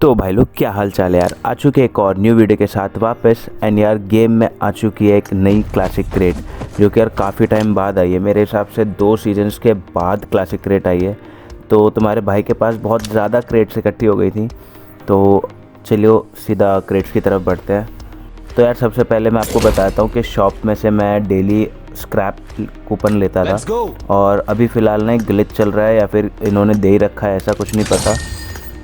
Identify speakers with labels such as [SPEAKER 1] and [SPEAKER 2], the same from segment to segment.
[SPEAKER 1] तो भाई लोग क्या हाल चाल है यार। आ चुके एक और न्यू वीडियो के साथ वापस। एंड यार गेम में आ चुकी है एक नई क्लासिक क्रेट जो कि यार काफ़ी टाइम बाद आई है। मेरे हिसाब से 2 सीजन्स के बाद क्लासिक क्रेट आई है। तो तुम्हारे भाई के पास बहुत ज़्यादा क्रेट्स इकट्ठी हो गई थी। तो चलिए सीधा क्रेट्स की तरफ बढ़ते हैं। तो यार सबसे पहले मैं आपको बताता हूँ कि शॉप में से मैं डेली स्क्रैप कूपन लेता था। और अभी फ़िलहाल ना एक ग्लिच चल रहा है या फिर इन्होंने दे ही रखा है, ऐसा कुछ नहीं पता।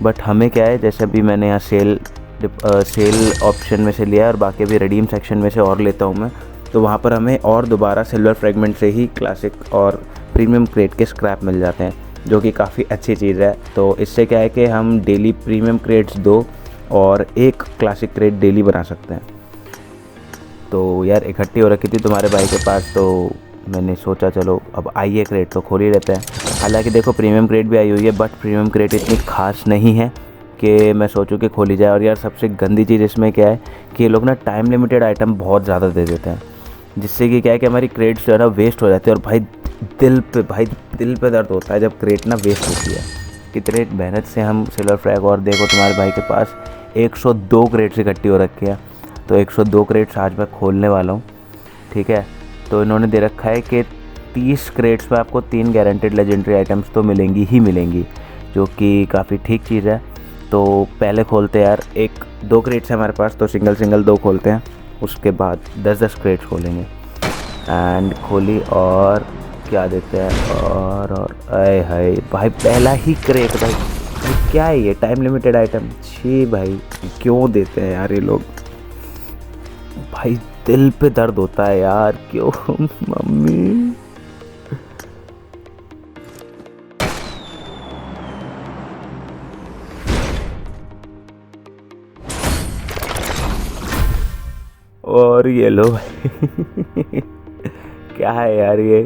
[SPEAKER 1] बट हमें क्या है, जैसे अभी मैंने यहाँ सेल ऑप्शन में से लिया और बाकी भी रिडीम सेक्शन में से और लेता हूँ मैं। तो वहाँ पर हमें और दोबारा सिल्वर फ्रेगमेंट से ही क्लासिक और प्रीमियम क्रेट के स्क्रैप मिल जाते हैं, जो कि काफ़ी अच्छी चीज़ है। तो इससे क्या है कि हम डेली प्रीमियम क्रेट्स 2 और 1 क्लासिक क्रेट डेली बना सकते हैं। तो यार इकट्ठी हो रखी थी तुम्हारे भाई के पास, तो मैंने सोचा चलो अब आई है क्रेट तो खोल ही लेते हैं। हालांकि देखो प्रीमियम क्रेट भी आई हुई है, बट प्रीमियम क्रेट इतनी खास नहीं है कि मैं सोचूं कि खोली जाए। और यार सबसे गंदी चीज़ इसमें क्या है कि ये लोग ना टाइम लिमिटेड आइटम बहुत ज़्यादा दे देते हैं, जिससे कि क्या है कि हमारी क्रेट्स जो है ना वेस्ट हो जाती है। और भाई दिल पे दर्द होता है जब क्रेट ना वेस्ट होती है। कितने मेहनत से हम सिल्वर फ्रैग, और देखो तुम्हारे भाई के पास 102 क्रेट्स इकट्ठी हो रखी है। तो 102 क्रेट्स आज मैं खोलने वाला हूँ, ठीक है। तो इन्होंने दे रखा है कि 30 क्रेट्स में आपको 3 गारंटेड लेजेंडरी आइटम्स तो मिलेंगी ही मिलेंगी, जो कि काफ़ी ठीक चीज़ है। तो पहले खोलते हैं यार, 1-2 क्रेट्स है हमारे पास, तो सिंगल 2 खोलते हैं। उसके बाद 10-10 क्रेट्स खोलेंगे। एंड खोली, और क्या देते हैं, और आए हाय भाई पहला ही क्रेट। भाई क्या है ये, टाइम लिमिटेड आइटम? छी भाई क्यों देते हैं यार ये लोग। भाई दिल पे दर्द होता है यार, क्यों मम्मी। और ये लो भाई क्या है यार ये।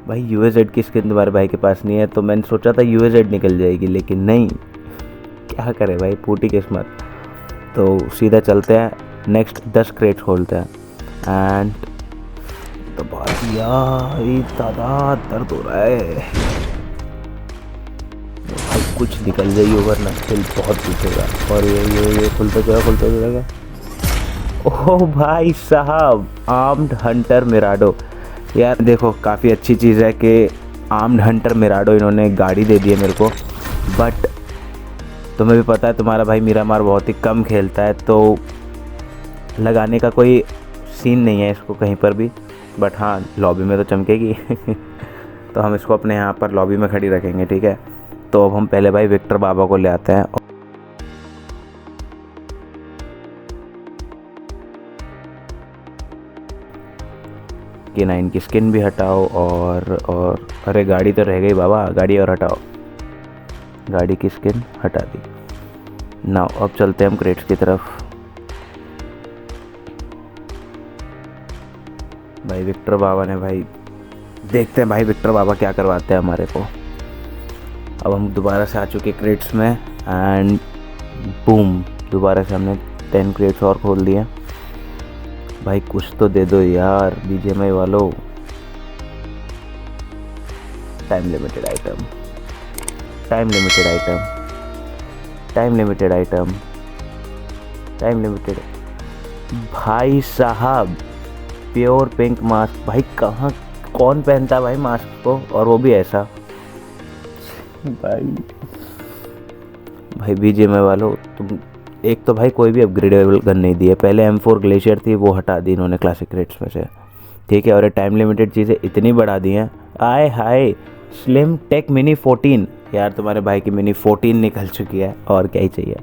[SPEAKER 1] भाई यूएजेड की स्किन तुम्हारे भाई के पास नहीं है, तो मैंने सोचा था यूएजेड निकल जाएगी, लेकिन नहीं। क्या करे भाई, फूटी किस्मत। तो सीधा चलते हैं, नेक्स्ट 10 क्रेट खोलते हैं। एंड तो बात यार दादा दर्द हो रहा है भाई, कुछ निकल जाइए वरना दिल बहुत टूटेगा। और ये खुलता जाएगा। ओह भाई साहब, आर्म्ड हंटर मिराडो। यार देखो काफ़ी अच्छी चीज़ है कि आर्म्ड हंटर मिराडो इन्होंने गाड़ी दे दी है मेरे को। बट तुम्हें भी पता है तुम्हारा भाई मिरामार बहुत ही कम खेलता है, तो लगाने का कोई सीन नहीं है इसको कहीं पर भी। बट हाँ, लॉबी में तो चमकेगी तो हम इसको अपने यहाँ पर लॉबी में खड़ी रखेंगे, ठीक है। तो अब हम पहले भाई विक्टर बाबा को ले आते हैं। K9 की स्किन भी हटाओ, और अरे गाड़ी तो रह गई बाबा, गाड़ी और हटाओ। गाड़ी की स्किन हटा दी। नाउ अब चलते हैं हम क्रेट्स की तरफ। भाई विक्टर बाबा ने, भाई देखते हैं भाई विक्टर बाबा क्या करवाते हैं हमारे को। अब हम दोबारा से आ चुके क्रेट्स में, एंड बूम, दोबारा से हमने 10 क्रेट्स और खोल दिए। भाई कुछ तो दे दो यार बीजीएमआई वालों। Time limited item, time limited item, time limited item, time limited. भाई साहब प्योर पिंक मास्क। भाई कहाँ कौन पहनता है भाई मास्क को, और वो भी ऐसा। भाई बीजीएमआई वालों तुम, एक तो भाई कोई भी अपग्रेडेबल गन नहीं दी है। पहले M4 ग्लेशियर थी, वो हटा दी इन्होंने क्लासिक क्रेट्स में से, ठीक है। और ये टाइम लिमिटेड चीज़ें इतनी बढ़ा दी हैं। आए हाय, स्लिम टेक मिनी 14। यार तुम्हारे भाई की मिनी 14 निकल चुकी है, और क्या ही चाहिए।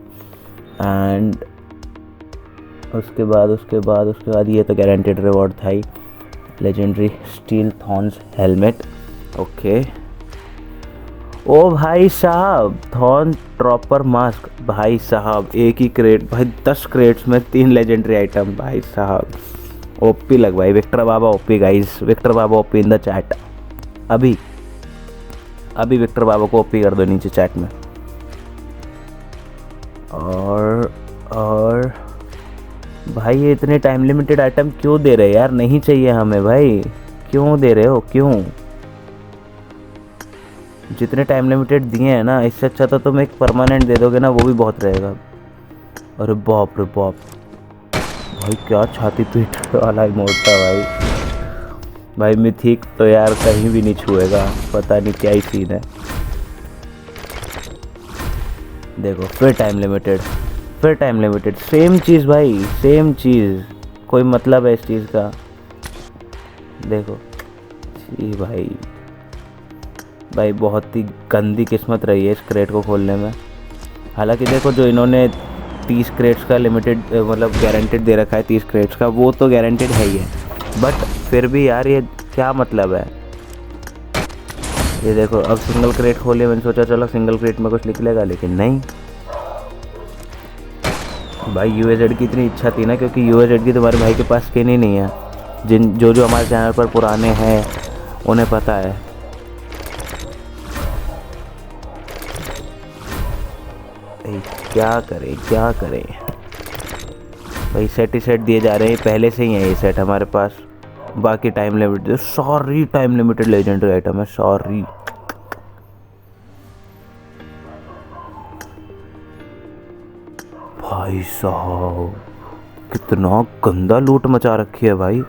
[SPEAKER 1] एंड उसके बाद ये तो गारंटेड रिवॉर्ड था ही, legendary steel thorns helmet. Okay, ओ भाई साहब थॉर्न ट्रॉपर मास्क। भाई साहब एक ही क्रेट, भाई 10 क्रेट्स में 3 लेजेंडरी आइटम। भाई साहब ओपी लग भाई, Victor Baba OP guys, Victor Baba OP in the chat. अभी विक्टर बाबा को ओपी कर दो नीचे चैट में। और भाई ये इतने टाइम लिमिटेड आइटम क्यों दे रहे यार, नहीं चाहिए हमें भाई, क्यों दे रहे हो, क्यों? जितने टाइम लिमिटेड दिए हैं ना, इससे अच्छा तो तुम एक परमानेंट दे दोगे ना, वो भी बहुत रहेगा। अरे बाप रे बाप भाई, क्या छाती पीट वाला इमोट था भाई। भाई मिथिक तो यार कहीं भी नहीं छुएगा, पता नहीं क्या ही सीन है। देखो फिर टाइम लिमिटेड, फिर टाइम लिमिटेड, सेम चीज़ भाई, सेम चीज़। कोई मतलब है इस चीज़ का? देखो जी भाई, भाई बहुत ही गंदी किस्मत रही है इस क्रेट को खोलने में। हालांकि देखो जो इन्होंने 30 क्रेट्स का लिमिटेड मतलब गारंटेड दे रखा है, 30 क्रेट्स का, वो तो गारंटेड है ही है, बट फिर भी यार ये क्या मतलब है? ये देखो अब सिंगल क्रेट खोले, मैंने सोचा चलो सिंगल क्रेट में कुछ निकलेगा, लेकिन नहीं भाई। यूएजेड की इतनी इच्छा थी ना, क्योंकि यूएजेड की तुम्हारे भाई के पास स्किन ही नहीं है। जो हमारे चैनल पर पुराने हैं उन्हें पता है। भाई क्या करें क्या करें भाई, सेट ही सेट दिए जा रहे हैं, पहले से ही है ये सेट हमारे पास। बाकी time limited, sorry time limited legendary item है, सॉरी। भाई साहब कितना गंदा लूट मचा रखी है भाई।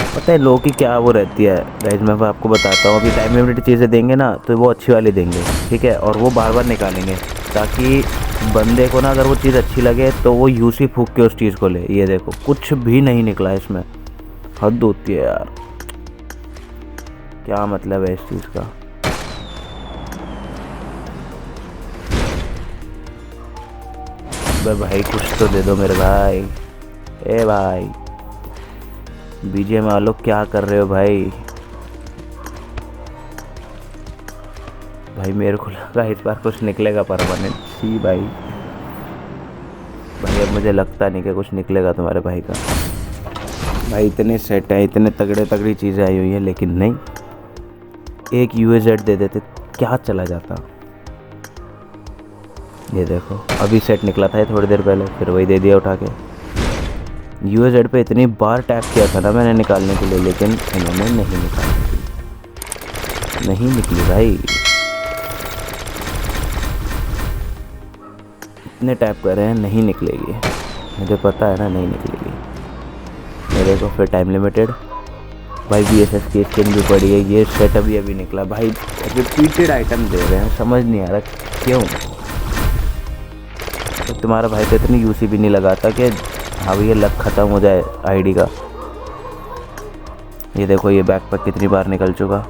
[SPEAKER 1] पता है लोगों की क्या वो रहती है गाइस, मैं आपको बताता हूँ। अभी टाइम लिमिटेड चीज़ें देंगे ना तो वो अच्छी वाली देंगे, ठीक है, और वो बार बार निकालेंगे, ताकि बंदे को ना अगर वो चीज़ अच्छी लगे तो वो यूसी फूक के उस चीज़ को ले। ये देखो कुछ भी नहीं निकला इसमें, हद होती है यार, क्या मतलब है इस चीज़ का? भाई कुछ तो दे दो मेरे भाई। ए भाई बीजेएम वालों क्या कर रहे हो भाई? भाई मेरे को लगा इस बार कुछ निकलेगा परमानेंट। सी भाई, भाई अब मुझे लगता नहीं कि कुछ निकलेगा तुम्हारे भाई का। भाई इतने सेट है, इतने तगड़े तगड़ी चीज़ें आई हुई हैं, लेकिन नहीं, एक यूएजेड दे देते क्या चला जाता। ये देखो अभी सेट निकला था थोड़ी देर पहले, फिर वही दे दिया उठा के। यूएजेड पे इतनी बार टैप किया था ना मैंने निकालने के लिए, लेकिन इन्होंने नहीं निकाली, नहीं निकली भाई। इतने टैप कर रहे हैं, नहीं निकलेगी, मुझे पता है ना नहीं निकलेगी। ये देखो फिर टाइम लिमिटेड, भाई बीएसएस की स्किन भी पड़ी है, ये सेट अभी निकला। भाई रिपीटेड आइटम दे रहे हैं, समझ नहीं आ रहा क्यों। तो तुम्हारा भाई तो इतनी यूसी भी नहीं लगाता कि हाँ भैया लक ख़त्म हो जाए आईडी का। ये देखो ये बैकपैक कितनी बार निकल चुका,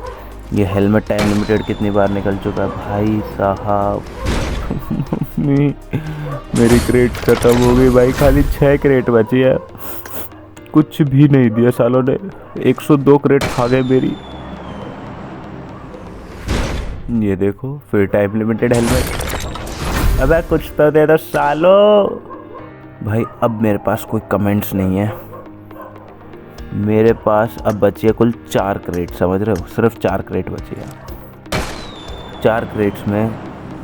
[SPEAKER 1] ये हेलमेट टाइम लिमिटेड कितनी बार निकल चुका भाई साहब। मेरी क्रेट ख़त्म हो गई भाई, खाली 6 क्रेट बची है, कुछ भी नहीं दिया सालों ने, 102 क्रेट खा गए मेरी। ये देखो फिर टाइम लिमिटेड हेलमेट, अबे कुछ तो दे दो सालो। भाई अब मेरे पास कोई कमेंट्स नहीं है, मेरे पास अब बची है कुल 4 क्रेट, समझ रहे हो, सिर्फ 4 क्रेट बची है। 4 क्रेट्स में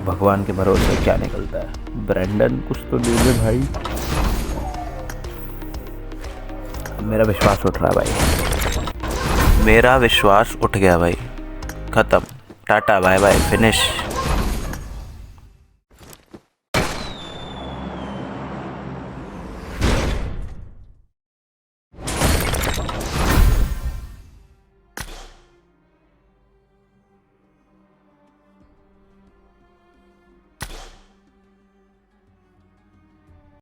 [SPEAKER 1] भगवान के भरोसे क्या निकलता है। ब्रैंडन कुछ तो दे दे भाई, मेरा विश्वास उठ रहा है भाई, मेरा विश्वास उठ गया भाई। ख़त्म, टाटा बाय बाय फिनिश।